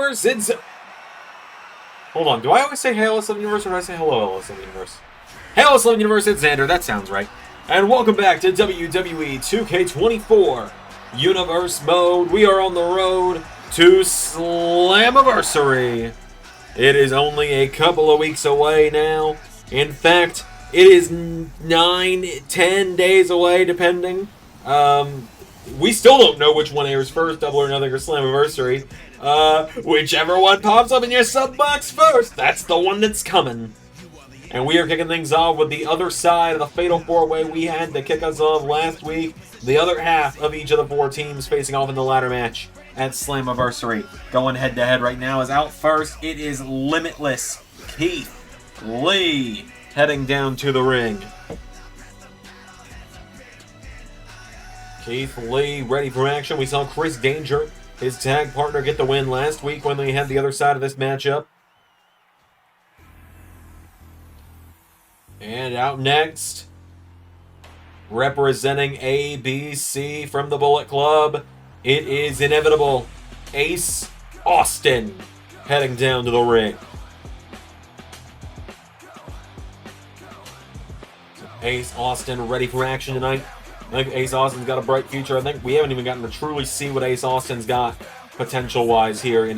Universe, it's... Hold on, do I always say Hey LS11 Universe, or do I say Hello LS11 Universe? Hey LS11 Universe, it's Xander, that sounds right. And welcome back to WWE 2K24 Universe Mode. We are on the road to Slammiversary. It is only a couple of weeks away now. In fact, it is 9-10 days away, depending. We still don't know which one airs first, Double or Nothing or Slammiversary. Whichever one pops up in your sub box first, that's the one that's coming. And we are kicking things off with the other side of the Fatal 4-Way we had to kick us off last week. The other half of each of the four teams facing off in the ladder match at Slammiversary. Going head-to-head right now is out first. It is Limitless Keith Lee heading down to the ring. Keith Lee ready for action. We saw Chris Danger, his tag partner, get the win last week when they had the other side of this matchup. And out next, representing ABC from the Bullet Club, it is inevitable Ace Austin heading down to the ring. Ace Austin ready for action tonight. I think Ace Austin's got a bright future. I think we haven't even gotten to truly see what Ace Austin's got potential-wise here in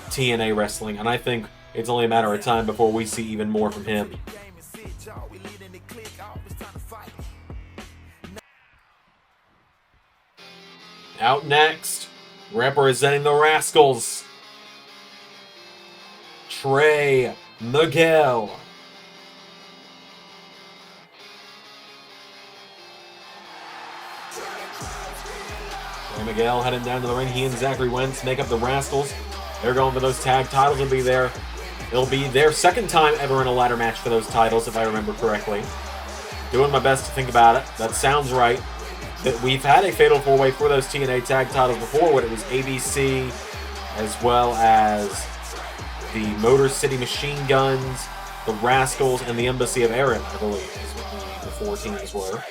TNA wrestling, and I think it's only a matter of time before we see even more from him. Out next, representing the Rascals, Trey Miguel. Trey Miguel heading down to the ring. He and Zachary Wentz make up the Rascals. They're going for those tag titles. It'll be their second time ever in a ladder match for those titles, if I remember correctly. Doing my best to think about it. That sounds right. We've had a Fatal 4-Way for those TNA tag titles before when it was ABC as well as the Motor City Machine Guns, the Rascals, and the Embassy of Erin, I believe, is what the four teams were.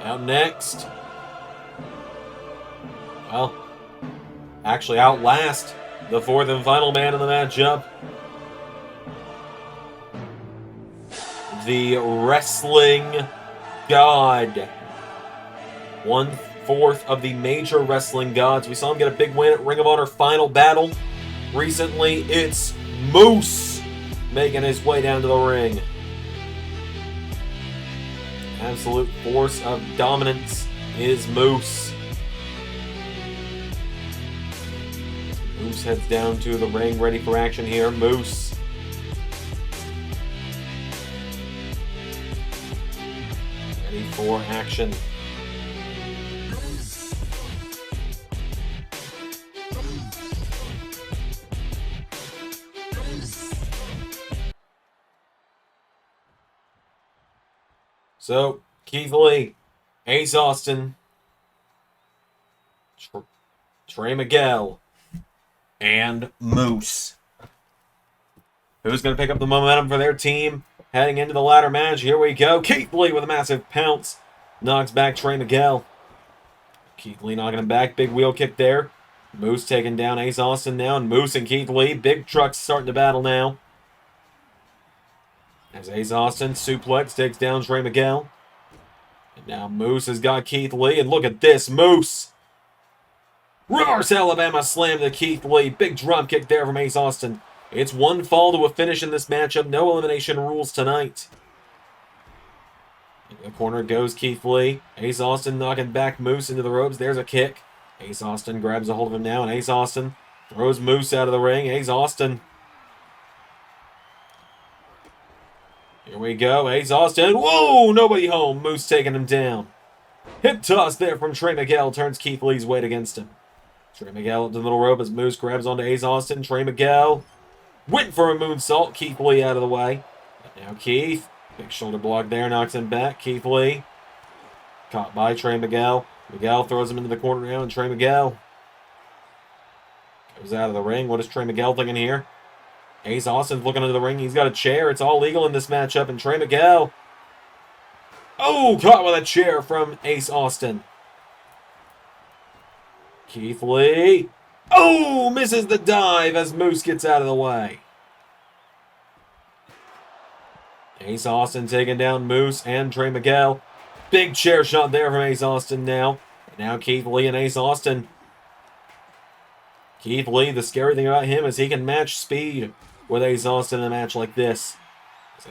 Out next, well, actually out last, the fourth and final man in the matchup, the Wrestling God. 1/4 of the major wrestling gods. We saw him get a big win at Ring of Honor Final Battle. Recently, it's Moose making his way down to the ring. Absolute force of dominance is Moose. Moose heads down to the ring, ready for action here. Moose. Ready for action. So, Keith Lee, Ace Austin, Trey Miguel, and Moose. Who's going to pick up the momentum for their team heading into the ladder match? Here we go. Keith Lee with a massive pounce. Knocks back Trey Miguel. Keith Lee knocking him back. Big wheel kick there. Moose taking down Ace Austin now. And Moose and Keith Lee. Big trucks starting to battle now. As Ace Austin suplex takes down Trey Miguel. And now Moose has got Keith Lee. And look at this. Moose. Reverse Alabama slam to Keith Lee. Big drum kick there from Ace Austin. It's one fall to a finish in this matchup. No elimination rules tonight. In the corner goes Keith Lee. Ace Austin knocking back Moose into the ropes. There's a kick. Ace Austin grabs a hold of him now. And Ace Austin throws Moose out of the ring. Ace Austin. Here we go. Ace Austin. Whoa! Nobody home. Moose taking him down. Hip toss there from Trey Miguel. Turns Keith Lee's weight against him. Trey Miguel up to the middle rope as Moose grabs onto Ace Austin. Trey Miguel went for a moonsault. Keith Lee out of the way. And now Keith. Big shoulder block there. Knocks him back. Keith Lee. Caught by Trey Miguel. Miguel throws him into the corner now. And Trey Miguel goes out of the ring. What is Trey Miguel thinking here? Ace Austin's looking into the ring. He's got a chair. It's all legal in this matchup. And Trey Miguel Oh, caught with a chair from Ace Austin. Keith Lee. Oh, misses the dive as Moose gets out of the way. Ace Austin taking down Moose and Trey Miguel. Big chair shot there from Ace Austin now. And now Keith Lee and Ace Austin. Keith Lee, the scary thing about him is he can match speed with Ace Austin in a match like this.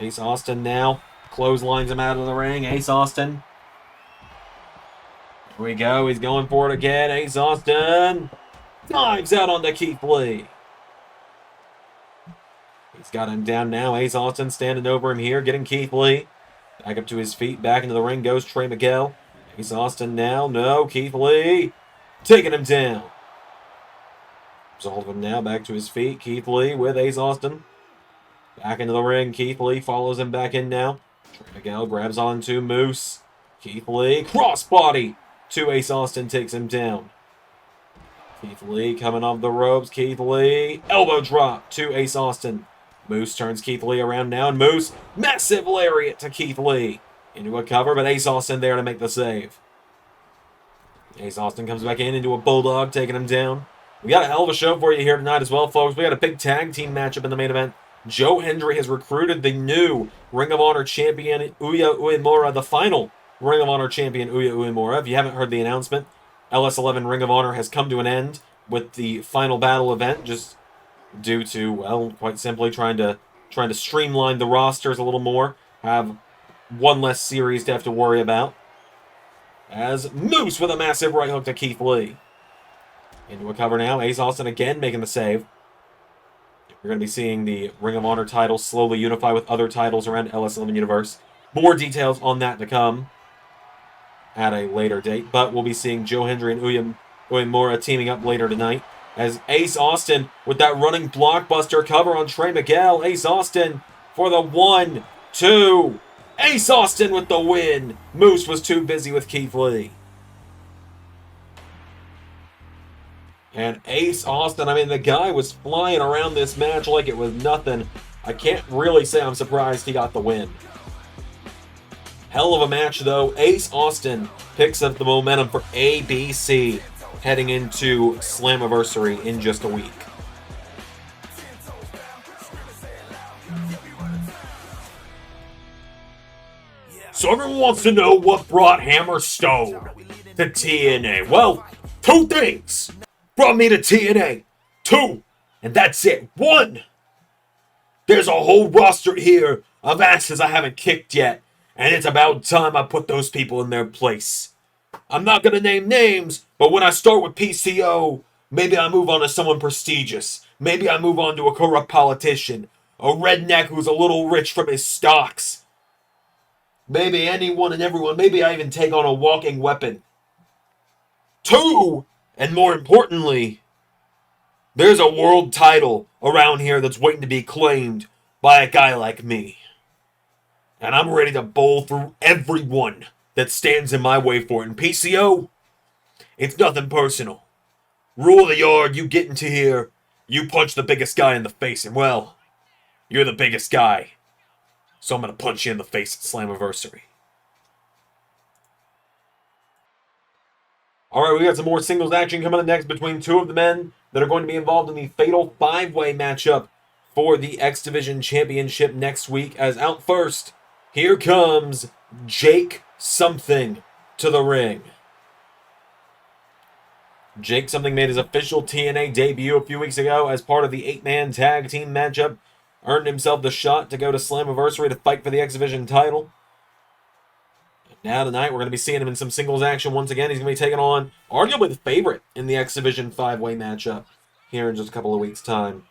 Ace Austin now clotheslines him out of the ring. Ace Austin. Here we go. He's going for it again. Ace Austin dives out onto Keith Lee. He's got him down now. Ace Austin standing over him here, getting Keith Lee. Back up to his feet. Back into the ring goes Trey Miguel. Ace Austin now. No, Keith Lee taking him down. Hold him now. Back to his feet. Keith Lee with Ace Austin. Back into the ring. Keith Lee follows him back in now. Trey Miguel grabs onto Moose. Keith Lee crossbody to Ace Austin, takes him down. Keith Lee coming off the ropes. Keith Lee elbow drop to Ace Austin. Moose turns Keith Lee around now, and Moose massive lariat to Keith Lee into a cover, but Ace Austin there to make the save. Ace Austin comes back in into a bulldog, taking him down. We got a hell of a show for you here tonight as well, folks. We got a big tag team matchup in the main event. Joe Hendry has recruited the new Ring of Honor champion, Uemura, the final Ring of Honor champion, Uemura. If you haven't heard the announcement, LS11 Ring of Honor has come to an end with the final battle event, just due to, well, quite simply trying to streamline the rosters a little more, have one less series to have to worry about. As Moose with a massive right hook to Keith Lee. Into a cover now. Ace Austin again making the save. We're going to be seeing the Ring of Honor titles slowly unify with other titles around LS11 Universe. More details on that to come at a later date. But we'll be seeing Joe Hendry and Uemura teaming up later tonight. As Ace Austin with that running blockbuster cover on Trey Miguel. Ace Austin for the 1-2. Ace Austin with the win. Moose was too busy with Keith Lee. And Ace Austin, I mean, the guy was flying around this match like it was nothing. I can't really say I'm surprised he got the win. Hell of a match, though. Ace Austin picks up the momentum for ABC heading into Slammiversary in just a week. So everyone wants to know what brought Hammerstone to TNA. Well, two things brought me to TNA. Two, and that's it. One, there's a whole roster here of asses I haven't kicked yet, and it's about time I put those people in their place. I'm not going to name names, but when I start with PCO, maybe I move on to someone prestigious. Maybe I move on to a corrupt politician, a redneck who's a little rich from his stocks. Maybe anyone and everyone. Maybe I even take on a walking weapon. Two, and more importantly, there's a world title around here that's waiting to be claimed by a guy like me. And I'm ready to bowl through everyone that stands in my way for it. And PCO, it's nothing personal. Rule of the yard, you get into here, you punch the biggest guy in the face, and well, you're the biggest guy. So I'm going to punch you in the face at Slammiversary. Alright, we got some more singles action coming up next between two of the men that are going to be involved in the Fatal 5-Way matchup for the X Division Championship next week. As out first, here comes Jake Something to the ring. Jake Something made his official TNA debut a few weeks ago as part of the 8-man tag team matchup. Earned himself the shot to go to Slammiversary to fight for the X Division title. And now tonight we're going to be seeing him in some singles action once again. He's going to be taking on arguably the favorite in the X Division 5-Way matchup here in just a couple of weeks' time.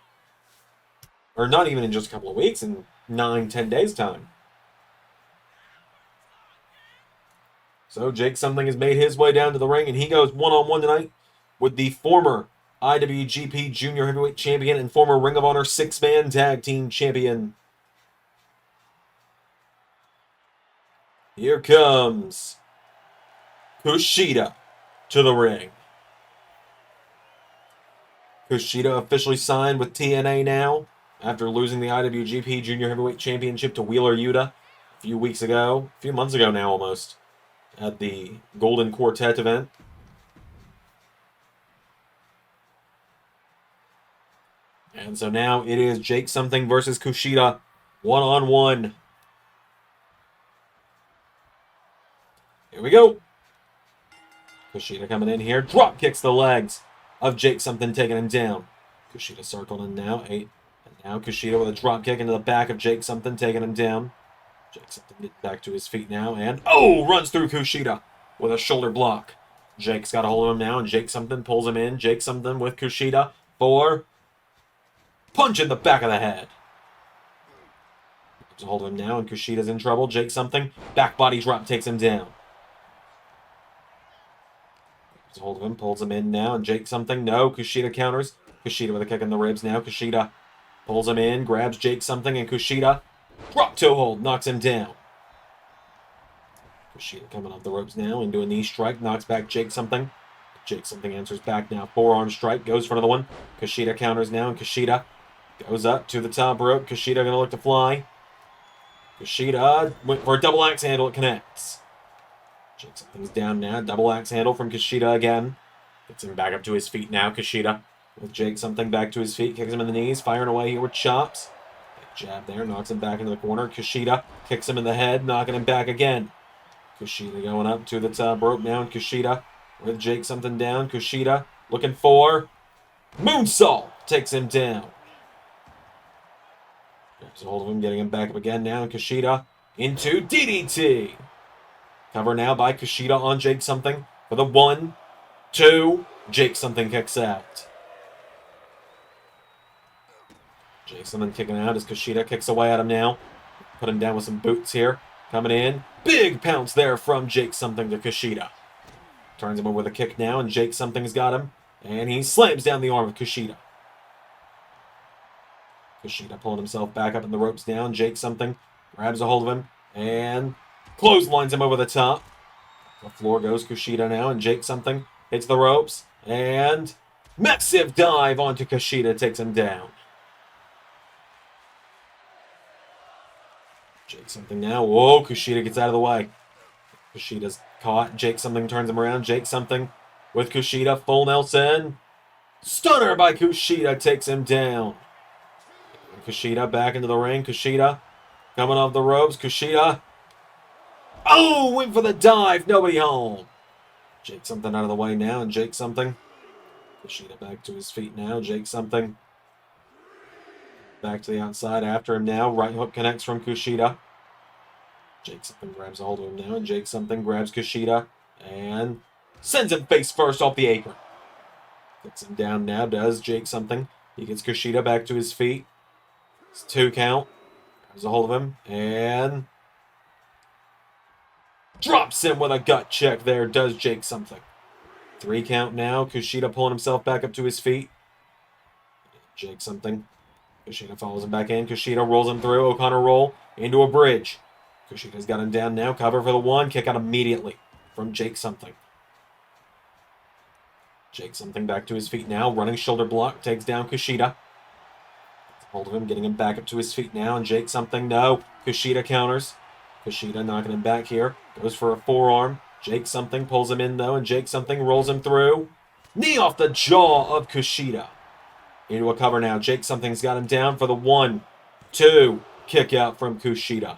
Or not even in just a couple of weeks, in 9-10 days' time. So Jake Something has made his way down to the ring, and he goes one-on-one tonight with the former IWGP Junior Heavyweight Champion and former Ring of Honor 6-man Tag Team Champion. Here comes Kushida to the ring. Kushida officially signed with TNA now after losing the IWGP Junior Heavyweight Championship to Wheeler Yuta few weeks ago, a few months ago now almost, at the Golden Quartet event. And so now it is Jake something versus Kushida, one-on-one. Here we go. Kushida coming in here, drop kicks the legs of Jake something, taking him down. Kushida circled in now, and now Kushida with a drop kick into the back of Jake something, taking him down. Jake something getting back to his feet now, and runs through Kushida with a shoulder block. Jake's got a hold of him now, and Jake something pulls him in. Jake something with Kushida for punch in the back of the head. Gets a hold of him now, and Kushida's in trouble. Jake something, back body drop takes him down. Gets a hold of him, pulls him in now, and Jake something, no, Kushida counters. Kushida with a kick in the ribs now. Kushida pulls him in, grabs Jake something, and Kushida drop toe hold, knocks him down. Kushida coming off the ropes now into a knee strike, knocks back Jake something. Jake something answers back now. Forearm strike, goes for another one. Kushida counters now, and Kushida goes up to the top rope. Kushida going to look to fly. Kushida went for a double axe handle. It connects. Jake something's down now. Double axe handle from Kushida again. Gets him back up to his feet now. Kushida with Jake something back to his feet. Kicks him in the knees. Firing away here with chops. Big jab there. Knocks him back into the corner. Kushida kicks him in the head. Knocking him back again. Kushida going up to the top rope now. And Kushida with Jake something down. Kushida looking for moonsault. Takes him down. Grabs a hold of him, getting him back up again now. And Kushida into DDT. Cover now by Kushida on Jake something for the 1, 2. Jake something kicks out. Jake something kicking out as Kushida kicks away at him now. Put him down with some boots here. Coming in. Big pounce there from Jake something to Kushida. Turns him over with a kick now, and Jake something's got him. And he slams down the arm of Kushida. Kushida pulling himself back up in the ropes now. Jake something grabs a hold of him and clotheslines him over the top. The floor goes Kushida now, and Jake something hits the ropes. And massive dive onto Kushida, takes him down. Jake something now. Whoa, Kushida gets out of the way. Kushida's caught. Jake something turns him around. Jake something with Kushida. Full Nelson. Stunner by Kushida, takes him down. Kushida back into the ring. Kushida coming off the ropes. Kushida. Oh, went for the dive. Nobody home. Jake something out of the way now, and Jake something. Kushida back to his feet now. Jake something back to the outside after him now. Right hook connects from Kushida. Jake something grabs a hold of him now, and Jake something grabs Kushida and sends him face first off the apron. Gets him down now, does Jake something. He gets Kushida back to his feet. It's 2 count. Grabs a hold of him and drops him with a gut check there, does Jake something. 3 count now. Kushida pulling himself back up to his feet. Jake something. Kushida follows him back in. Kushida rolls him through. O'Connor roll into a bridge. Kushida's got him down now. Cover for the 1. Kick out immediately from Jake something. Jake something back to his feet now. Running shoulder block. Takes down Kushida. Hold of him. Getting him back up to his feet now. And Jake something. No. Kushida counters. Kushida knocking him back here. Goes for a forearm. Jake something pulls him in though. And Jake something rolls him through. Knee off the jaw of Kushida. Into a cover now. Jake something's got him down for the 1, 2. Kick out from Kushida.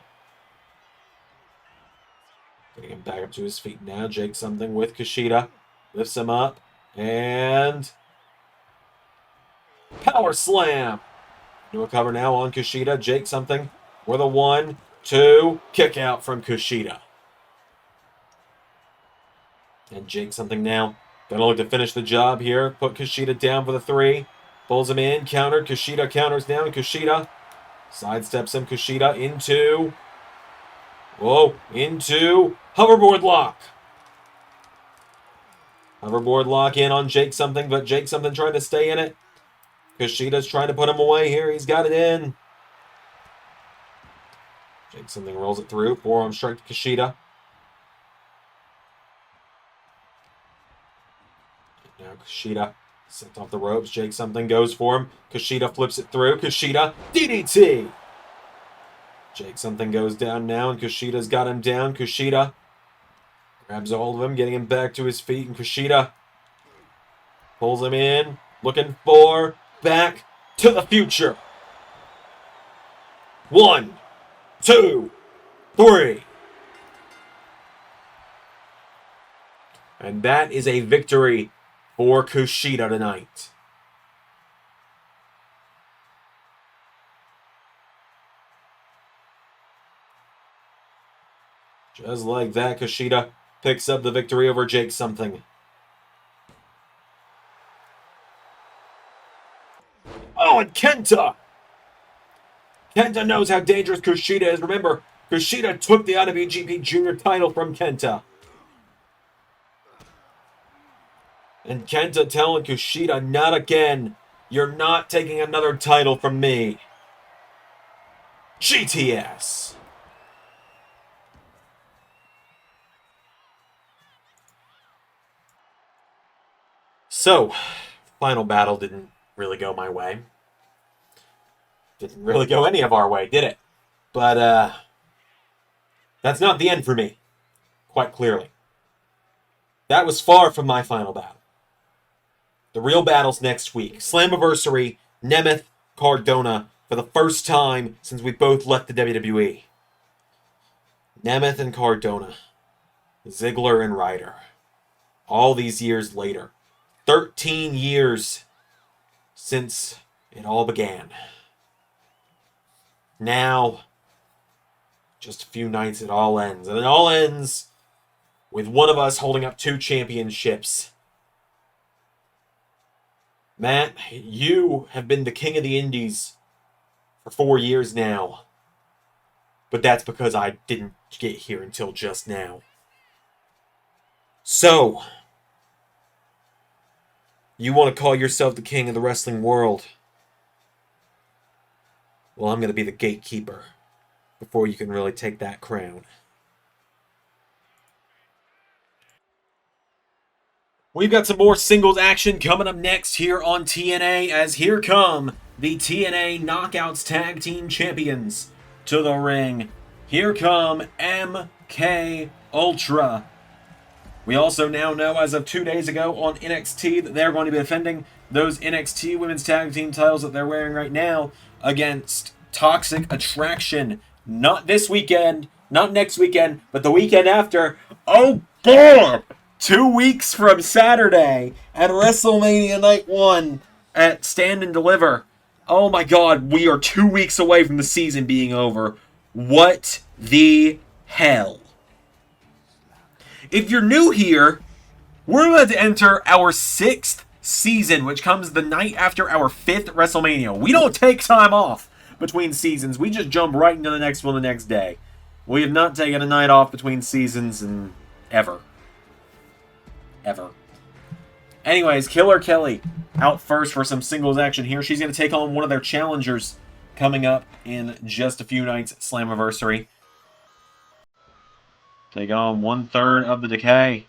Getting him back up to his feet now. Jake something with Kushida. Lifts him up. And power slam. Into a cover now on Kushida. Jake something for the 1, 2. Kick out from Kushida. And Jake something now. Gonna look to finish the job here. Put Kushida down for the 3. Pulls him in. Countered. Kushida counters down. Kushida sidesteps him. Kushida into... Whoa. Into hoverboard lock. Hoverboard lock in on Jake something, but Jake something trying to stay in it. Kushida's trying to put him away here. He's got it in. Jake something rolls it through. Forearm strike to Kushida. Now Kushida sent off the ropes. Jake something goes for him. Kushida flips it through. Kushida DDT. Jake something goes down now, and Kushida's got him down. Kushida grabs a hold of him, getting him back to his feet, and Kushida pulls him in, looking for back to the future. 1, 2, 3. And that is a victory for Kushida tonight. Just like that, Kushida picks up the victory over Jake something. Oh, and Kenta! Kenta knows how dangerous Kushida is. Remember, Kushida took the IWGP Junior title from Kenta. And Kenta telling Kushida, not again. You're not taking another title from me. GTS. So, final battle didn't really go my way. Didn't really go any of our way, did it? But, that's not the end for me. Quite clearly. That was far from my final battle. The real battle's next week. Slammiversary, Nemeth, Cardona, for the first time since we both left the WWE. Nemeth and Cardona. Ziggler and Ryder. All these years later. 13 years since it all began. Now, just a few nights it all ends. And it all ends with one of us holding up 2 championships. Matt, you have been the king of the indies for 4 years now. But that's because I didn't get here until just now. So, you want to call yourself the king of the wrestling world? Well, I'm going to be the gatekeeper before you can really take that crown. We've got some more singles action coming up next here on TNA, as here come the TNA Knockouts Tag Team Champions to the ring. Here come MK Ultra. We also now know, as of 2 days ago on NXT, that they're going to be defending those NXT Women's Tag Team titles that they're wearing right now against Toxic Attraction. Not this weekend, not next weekend, but the weekend after. Oh, boy! 2 weeks from Saturday at WrestleMania Night 1 at Stand and Deliver. Oh my god, we are 2 weeks away from the season being over. What the hell? If you're new here, we're about to enter our 6th season, which comes the night after our 5th WrestleMania. We don't take time off between seasons. We just jump right into the next one the next day. We have not taken a night off between seasons in ever. Anyways, Killer Kelly out first for some singles action here. She's going to take on one of their challengers coming up in just a few nights at Slammiversary. Take on 1/3 of the Decay.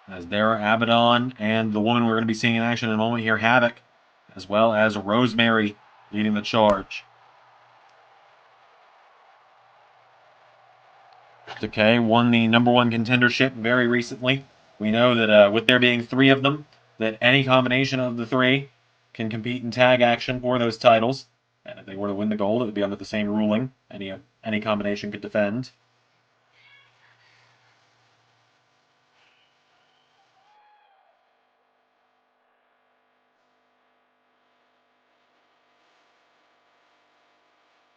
As there are Abaddon and the woman we're going to be seeing in action in a moment here, Havok, as well as Rosemary leading the charge. Decay won the #1 contendership very recently. We know that with there being 3 of them, that any combination of the 3 can compete in tag action for those titles. And if they were to win the gold, it would be under the same ruling. Any combination could defend.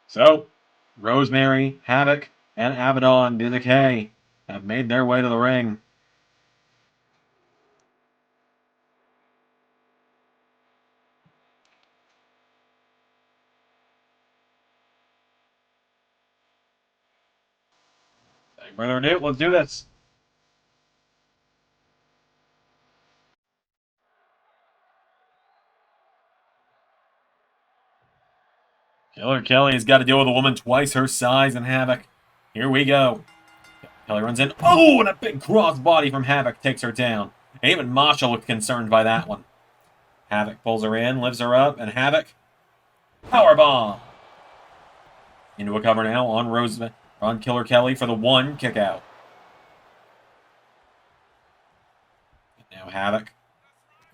So, Rosemary, Havok, and Abaddon, the Decay, have made their way to the ring. Without further ado, let's do this. Killer Kelly has got to deal with a woman twice her size in Havok. Here we go. Kelly runs in. Oh, and a big crossbody from Havok takes her down. And even Masha looked concerned by that one. Havok pulls her in, lifts her up, and Havok, powerbomb. Into a cover now on Killer Kelly for the 1 kick out. Now Havok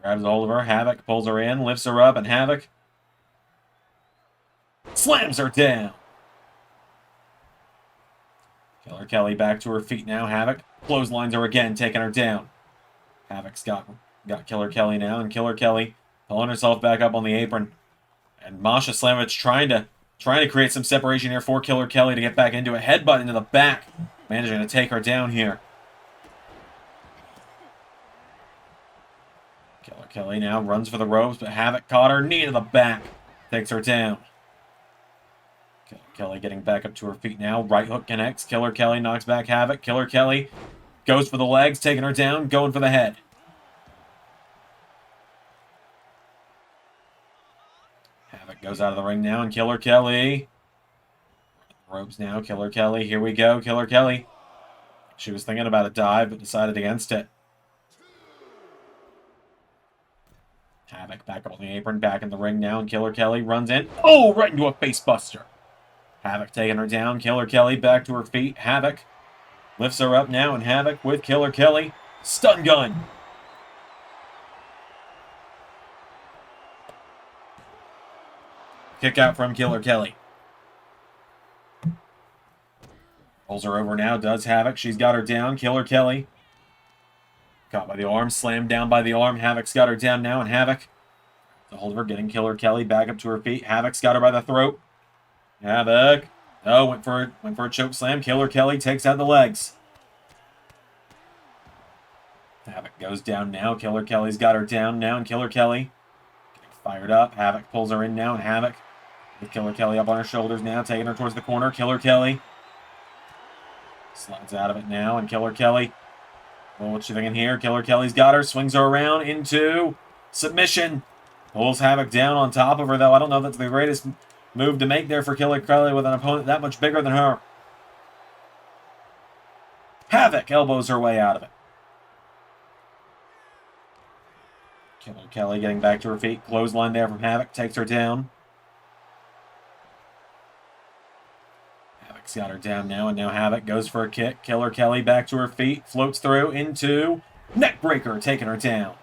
grabs hold of her. Havok pulls her in, lifts her up, and Havok slams her down. Killer Kelly back to her feet now. Havok clotheslines her again, taking her down. Havok's got Killer Kelly now, and Killer Kelly pulling herself back up on the apron. And Masha Slamovich trying to create some separation here for Killer Kelly to get back into a headbutt into the back. Managing to take her down here. Killer Kelly now runs for the ropes, but Havok caught her. Knee to the back. Takes her down. Killer Kelly getting back up to her feet now. Right hook connects. Killer Kelly knocks back Havok. Killer Kelly goes for the legs, taking her down, going for the head. Havok goes out of the ring now, and Killer Kelly. Ropes now, Killer Kelly. Here we go, Killer Kelly. She was thinking about a dive, but decided against it. Havok back up on the apron, back in the ring now, and Killer Kelly runs in. Oh, right into a face buster. Havok taking her down. Killer Kelly back to her feet. Havok lifts her up now, and Havok with Killer Kelly. Stun gun. Kick out from Killer Kelly. Pulls her over now, does Havok. She's got her down. Killer Kelly caught by the arm, slammed down by the arm. Havok's got her down now, and Havok, the hold of her, getting Killer Kelly back up to her feet. Havok's got her by the throat. Havok, oh, went for a choke slam. Killer Kelly takes out the legs. Havok goes down now. Killer Kelly's got her down now, and Killer Kelly getting fired up. Havok pulls her in now, and Havok with Killer Kelly up on her shoulders now, taking her towards the corner. Killer Kelly slides out of it now, and Killer Kelly, well, what's she thinking here? Killer Kelly's got her, swings her around into submission. Pulls Havok down on top of her, though. I don't know if that's the greatest move to make there for Killer Kelly with an opponent that much bigger than her. Havok elbows her way out of it. Killer Kelly getting back to her feet. Clothesline there from Havok. Takes her down. Havok's got her down now, and now Havok goes for a kick. Killer Kelly back to her feet. Floats through into neckbreaker, taking her down.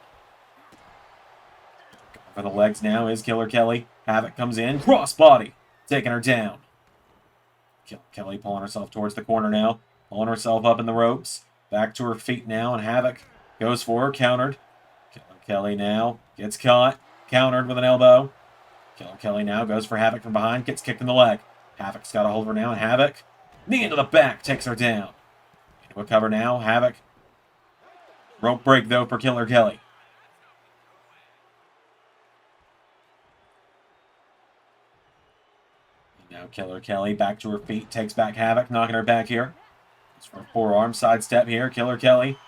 Going for the legs now is Killer Kelly. Havok comes in. Crossbody, taking her down. Killer Kelly pulling herself towards the corner now. Pulling herself up in the ropes. Back to her feet now, and Havok goes for her. Countered. Killer Kelly now gets caught. Countered with an elbow. Killer Kelly now goes for Havok from behind. Gets kicked in the leg. Havok's got a hold of her now, and Havok, knee into the back, takes her down. Into a cover now. Havok. Rope break, though, for Killer Kelly. And now Killer Kelly back to her feet, takes back Havok, knocking her back here. It's for a forearm sidestep here. Killer Kelly,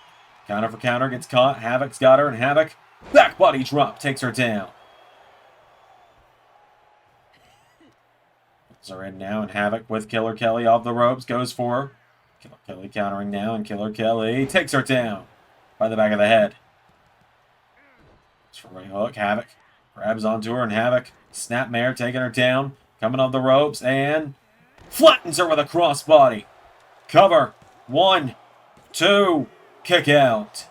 counter for counter, gets caught. Havok's got her, and Havok, back body drop, takes her down. Are in now, and Havok with Killer Kelly off the ropes, goes for her. Killer Kelly countering now, and Killer Kelly takes her down by the back of the head. It's for right hook. Havok grabs onto her, and Havok, snapmare, taking her down, coming off the ropes, and flattens her with a crossbody. Cover. 1, 2, kick out.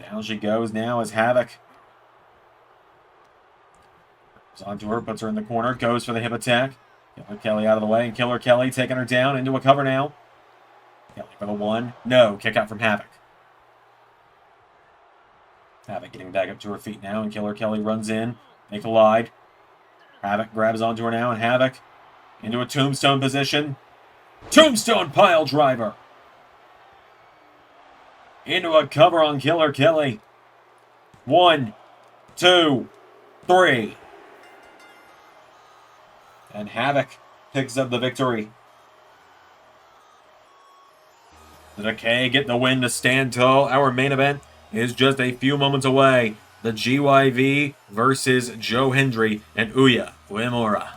Down she goes now as Havok goes onto her, puts her in the corner, goes for the hip attack. Killer Kelly out of the way, and Killer Kelly taking her down into a cover now. Kelly for the 1. No, kick out from Havok. Havok getting back up to her feet now, and Killer Kelly runs in. They collide. Havok grabs onto her now, and Havok into a tombstone position. Tombstone pile driver. Into a cover on Killer Kelly. 1, 2, 3. And Havok picks up the victory. The Decay get the win to stand tall. Our main event is just a few moments away. the GYV versus Joe Hendry and Uemura.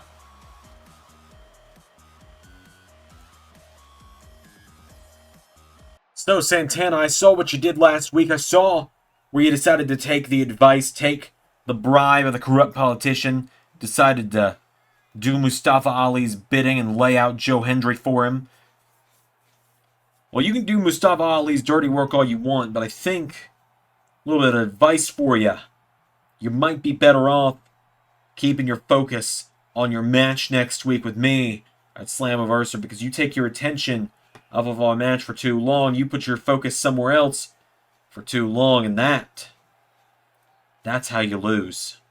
So, Santana, I saw what you did last week. I saw where you decided to take the advice, take the bribe of the corrupt politician, decided to do Mustafa Ali's bidding and lay out Joe Hendry for him. Well, you can do Mustafa Ali's dirty work all you want, but I think a little bit of advice for you. You might be better off keeping your focus on your match next week with me at Slammiversary, because you take your attention off of our match for too long. You put your focus somewhere else for too long, and that's how you lose.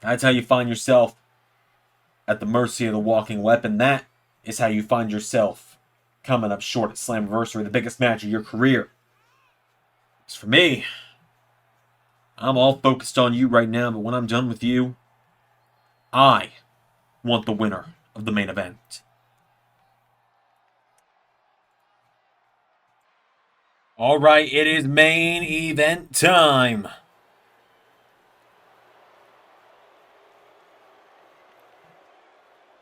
That's how you find yourself at the mercy of the walking weapon. That is how you find yourself coming up short at Slammiversary, the biggest match of your career. As for me, I'm all focused on you right now, but when I'm done with you, I want the winner of the main event. All right, it is main event time.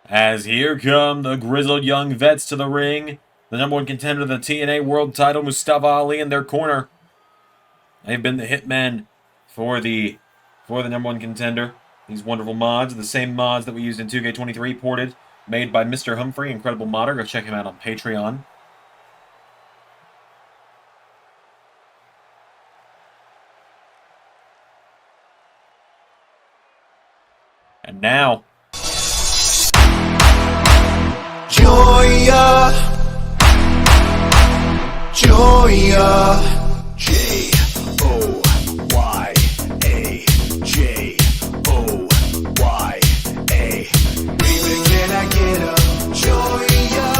As here come the grizzled young vets to the ring. The number one contender to the TNA World title, Mustafa Ali, in their corner. They've been the hitmen for the number one contender. These wonderful mods, the same mods that we used in 2K23, ported, made by Mr. Humphrey, incredible modder. Go check him out on Patreon. And now, Yuya, Yuya, Joya, Joya. Baby, can I get a Joya?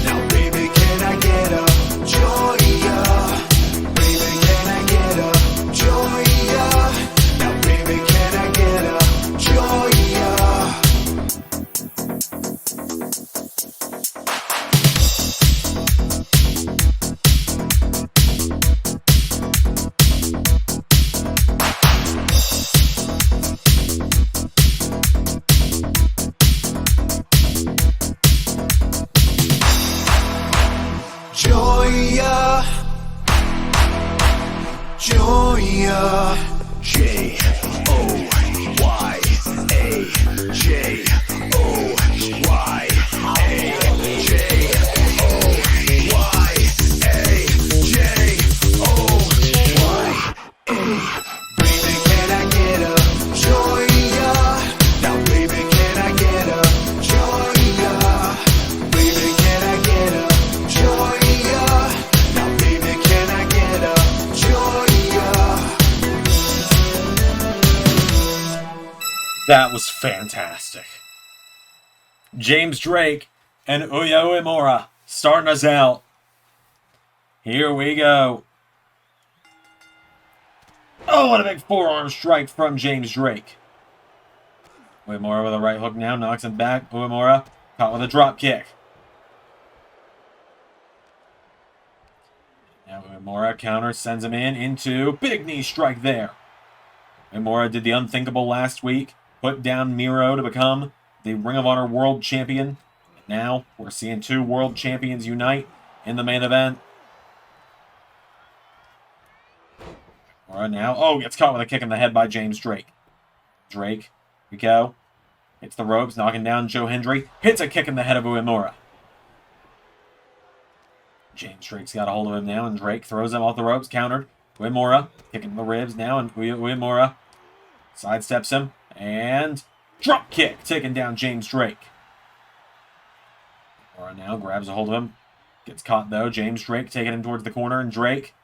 Now, baby, can I get a Joya? Baby, can I get a Joya? Now, baby, can I get a Joya? Joya, Joya, Joya, Joya. Baby, can I get a Joya? Now, baby, can I get a Joya? Baby, can I get a Joya? Now, baby, can I get a Joya? that was fantastic. James Drake and Uemura starting us out. Here we go. Oh, what a big forearm strike from James Drake. Uemura with a right hook now, knocks him back. Uemura caught with a drop kick. Now Uemura counters, sends him into big knee strike there. Uemura did the unthinkable last week, put down Miro to become the Ring of Honor World Champion. Now we're seeing two World Champions unite in the main event. Uemura now, gets caught with a kick in the head by James Drake. Drake, here we go. Hits the ropes, knocking down Joe Hendry. Hits a kick in the head of Uemura. James Drake's got a hold of him now, and Drake throws him off the ropes, countered. Uemura kicking the ribs now, and Uemura sidesteps him, and drop kick, taking down James Drake. Uemura now grabs a hold of him. Gets caught, though. James Drake taking him towards the corner, and Drake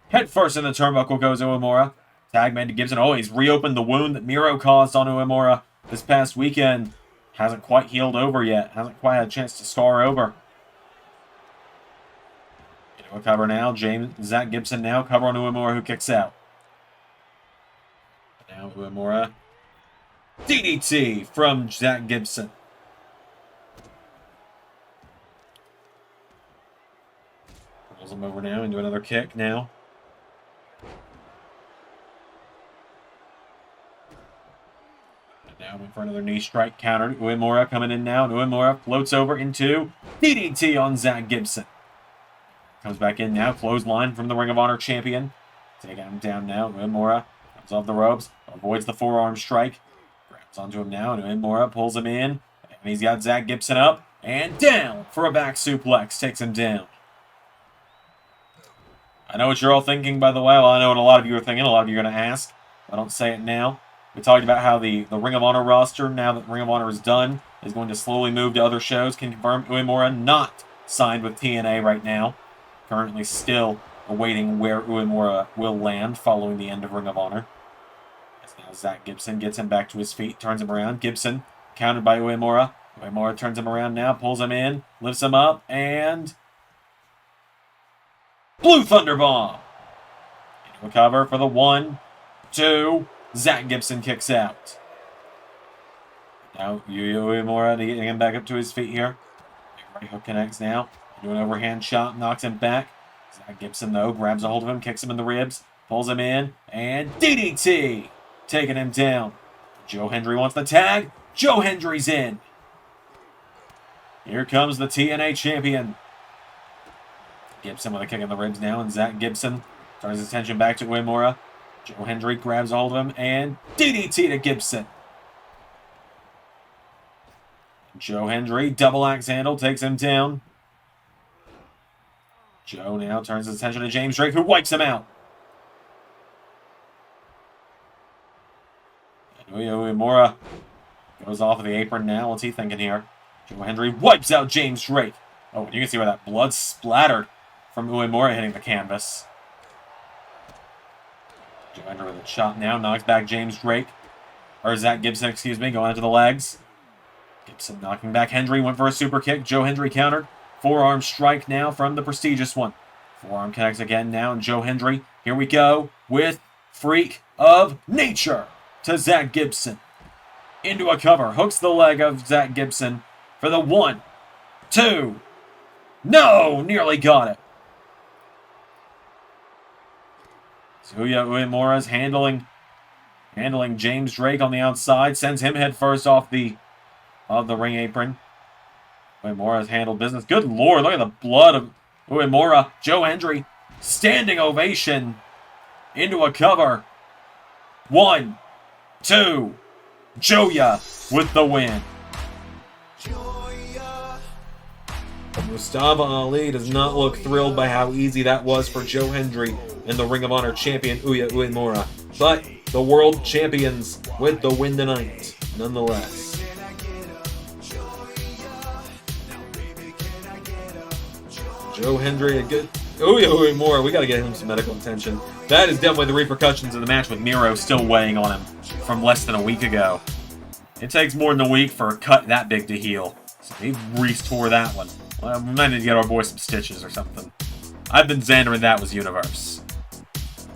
head first in the turnbuckle goes Uemura. Tag made to Gibson. Oh, he's reopened the wound that Miro caused on Uemura this past weekend. Hasn't quite healed over yet. Hasn't quite had a chance to scar over. Into a cover now. Zach Gibson now. Cover on Uemura, who kicks out. Now Uemura. DDT from Zach Gibson. Pulls him over now into another kick now. Now went for another knee strike, countered. Uemura coming in now, and Uemura floats over into DDT on Zach Gibson. Comes back in now, clothesline from the Ring of Honor champion. Taking him down now, Uemura comes off the ropes, avoids the forearm strike. Grabs onto him now, and Uemura pulls him in. And he's got Zach Gibson up and down for a back suplex. Takes him down. I know what you're all thinking, by the way. Well, I know what a lot of you are thinking. A lot of you are going to ask. I don't say it now. We talked about how the Ring of Honor roster, now that Ring of Honor is done, is going to slowly move to other shows. Can confirm Uemura not signed with TNA right now. Currently still awaiting where Uemura will land following the end of Ring of Honor. As now Zach Gibson gets him back to his feet, turns him around. Gibson countered by Uemura. Uemura turns him around now, pulls him in, lifts him up, and Blue Thunder Bomb. Into a cover for the 1, 2. Zach Gibson kicks out. Now Uemura getting him back up to his feet here. Right hook connects now. Do an overhand shot, knocks him back. Zach Gibson, though, grabs a hold of him, kicks him in the ribs, pulls him in, and DDT! Taking him down. Joe Hendry wants the tag. Joe Hendry's in. Here comes the TNA champion. Gibson with a kick in the ribs now, and Zach Gibson turns his attention back to Uemura. Joe Hendry grabs a hold of him, and DDT to Gibson. Joe Hendry, double axe handle, takes him down. Joe now turns his attention to James Drake, who wipes him out. And Uemura goes off of the apron now. What's he thinking here? Joe Hendry wipes out James Drake. Oh, you can see where that blood splattered from Uemura hitting the canvas. Joe Hendry with a shot now, knocks back James Drake. Or Zach Gibson, excuse me, going into the legs. Gibson knocking back Hendry, went for a super kick. Joe Hendry countered. Forearm strike now from the prestigious one. Forearm connects again now, and Joe Hendry, here we go, with Freak of Nature to Zach Gibson. Into a cover, hooks the leg of Zach Gibson for the 1, 2. No! Nearly got it. Yuya Uemura's handling James Drake on the outside, sends him head first off the ring apron. Uemura's handled business. Good Lord, look at the blood of Uemura. Joe Hendry, standing ovation into a cover. 1, 2. Yuya with the win. Mustafa Ali does not look thrilled by how easy that was for Joe Hendry and the Ring of Honor champion Yuya Uemura. But the world champions with the win tonight, nonetheless. Joe Hendry, a good... Yuya Uemura, we gotta get him some medical attention. That is definitely the repercussions of the match with Miro still weighing on him from less than a week ago. It takes more than a week for a cut that big to heal. So he re-tore that one. Well, we might need to get our boy some stitches or something. I've been Xander and that was Universe.